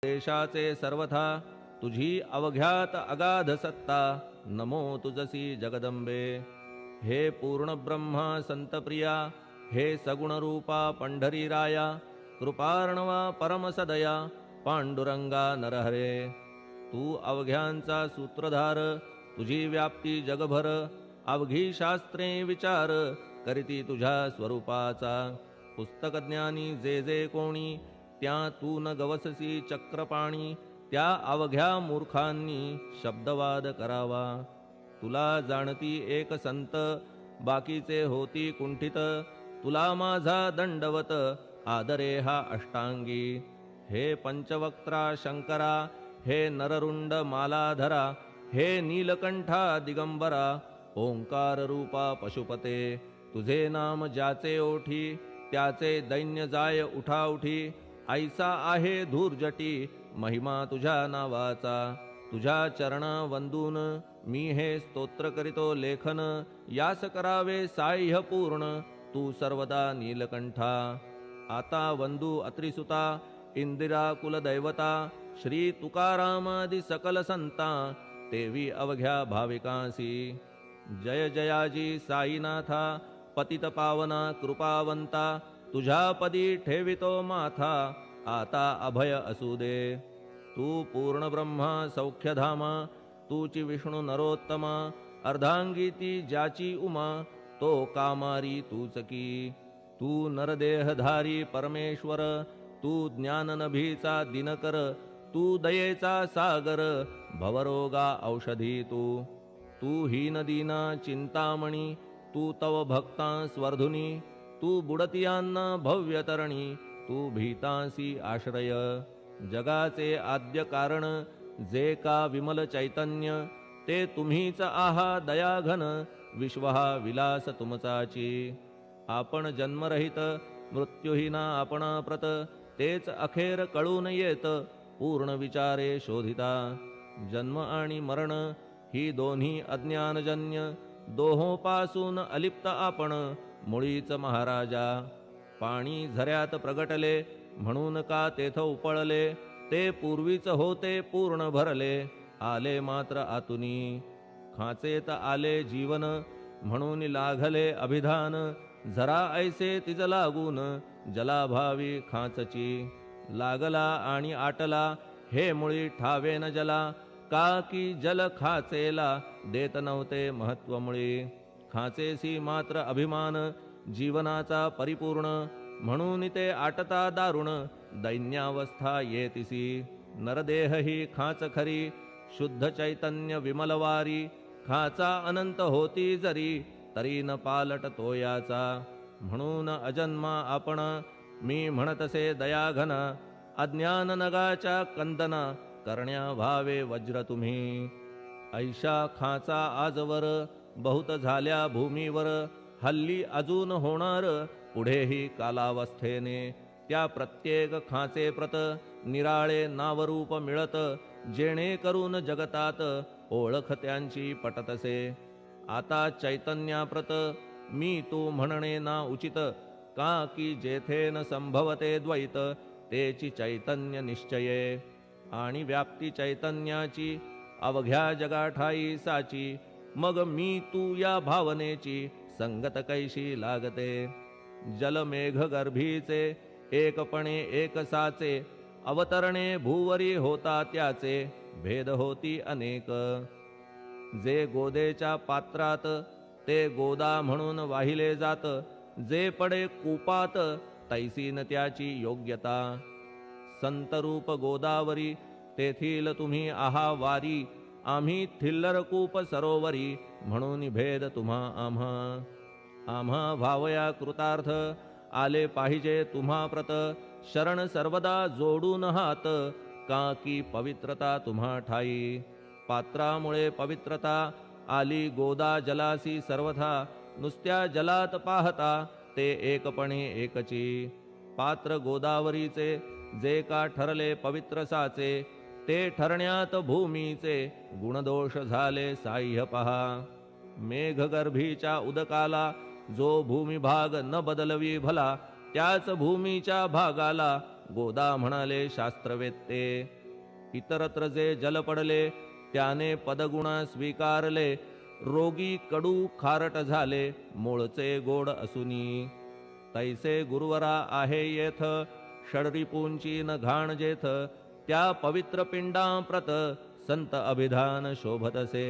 देशाचे सर्वथा तुझी अवघ्यात अगाध सत्ता, नमो तुझसी जगदंबे. हे पूर्ण ब्रह्मा संतप्रिया, हे सगुण रूपा पंढरी राया, कृपार्णवा परमसदया पांडुरंगा नरहरे. तू अवघ्यांचा सूत्रधार, तुझी व्याप्ती जगभर, अवघी शास्त्रे विचार करीती तुझ्या स्वरूपाचा. पुस्तकज्ञानी जे जे कोणी, त्या तू न गवससी चक्रपाणी, त्या अवघ्या मूर्खांनी शब्दवाद करावा. तुला जाणती एक संत, बाकीचे होती कुंठित, तुला माझा दंडवत आदरे हा अष्टांगी. हे पंचवक्त्रा शंकरा, हे नररुंड मालाधरा, हे नीलकंठा दिगंबरा, ओंकार रूपा पशुपते. तुझे नाम ज्याचे ओठी, त्याचे दैन्य जाय उठाउठी. ऐसा आहे धूर्जटी महिमा तुझ्या नावाचा. तुझ्या चरण वंदून मी हे स्तोत्र करीतो लेखन, यास करावे साह्य पूर्ण तू सर्वदा नीलकंठा. आता वंदू अत्रिसुता, इंदिरा कुलदैवता, श्री तुकारामादि सकल संता, तेवी अवघ्या भाविकांसी. जय जयाजी साईनाथा, पतित पावना कृपावंता, तुझ्या पदी ठेवितो माथा, आता अभय असू दे. तू पूर्ण ब्रह्मा सौख्यधामा, तूची विष्णू नरोत्तमा, अर्धांगी ती ज्याची उमा, तो कामारी तूच की. तू नरदेहधारी परमेश्वर, तू ज्ञाननभीचा दिनकर, तू दयेचा सागर, भवरोगा औषधी तू. तू हीनदीना चिंतामणी, तू तव भक्ता स्वर्धुनी, तू बुडतियांना भव्यतरणी, तू भीतांसी आश्रय. जगाचे आद्य कारण जे का विमल चैतन्य, ते तुम्हीच आहा दयाघन, विश्व हा विलास तुमचाची. आपण जन्मरहित मृत्यूहीना आपणा प्रत, तेच अखेर कळून येत पूर्ण विचारे शोधिता. जन्म आणि मरण ही दोन्ही अज्ञानजन्य, दोहोपासून अलिप्त आपण मुळीच महाराजा. पाणी झऱ्यात प्रगटले म्हणून का तेथ उपळले, ते पूर्वीच होते पूर्ण भरले, आले मात्र आतुनी. खाचेत आले जीवन म्हणून लागले अभिधान, झरा ऐसे तिज लागून जलाभावी खाचची. लागला आणि आटला हे मुळी ठावे न जला, का की जल खाचेला देत नव्हते महत्व मुळी. खाचेसी मात्र अभिमान जीवनाचा परिपूर्ण, म्हणून ते आटता दारुण दैन्यावस्था येतिसी. नरदेह ही खाच खरी, शुद्ध चैतन्य विमलवारी, खाचा अनंत होती जरी, तरी न पालट तोयाचा. म्हणून अजन्मा आपण मी म्हणतसे दयाघन, अज्ञान नगाच्या कंदना करण्या व्हावे वज्र तुम्ही. ऐशा खाचा आजवर बहुत झाल्या भूमीवर, हल्ली अजून होणार पुढेही कालावस्थेने. त्या प्रत्येक खाचे प्रत निराळे नावरूप मिळत, जेणे करून जगतात ओळख त्यांची पटतसे. आता चैतन्याप्रत मी तू म्हणणे ना उचित, का की जेथे न संभवते द्वैत, तेची चैतन्य निश्चये. आणि व्याप्ती चैतन्याची अवघ्या जगाठाई साची, मग मी तू या भावनेची संगत कैशी लागते. जलमेघ गर्भीचे एकपणे एक साचे, अवतरणे भूवरी होता त्याचे, भेद होती अनेक. जे गोदेच्या पात्रात ते गोदा म्हणून वाहिले जात, जे पडे कूपात तैसीन त्याची योग्यता. संतरूप गोदावरी तेथील तुम्ही आहा वारी, आम्ही थिल्लर कूप सरोवरी म्हणून भेद तुम्हा आम्हा. आम्हा भावया कृतार्थ आले पाहिजे तुम्हा प्रत, शरण सर्वदा जोडून हात, का की पवित्रता तुम्हा ठाई. पात्रामुळे पवित्रता आली गोदा जलासी सर्वथा, नुसत्या जलात पाहता ते एकपणे एकची. पात्र गोदावरीचे जे का ठरले पवित्र साचे, ते ठरण्यात भूमीचे गुणदोष झाले साह्य पहा. मेघगर्भीच्या उदकाला जो भूमिभाग न बदलवी भला, त्याच भूमीच्या भागाला गोदा म्हणाले शास्त्रवेत्ते. इतरत्र जे जल पडले त्याने पदगुण स्वीकारले, रोगी कडू खारट झाले मूळचे गोड असुनी. तैसे गुरुवरा आहे येथ, षडरिपूंची न घाण जेथ, त्या पवित्र पिंडाप्रत संत अभिधान शोभतसे.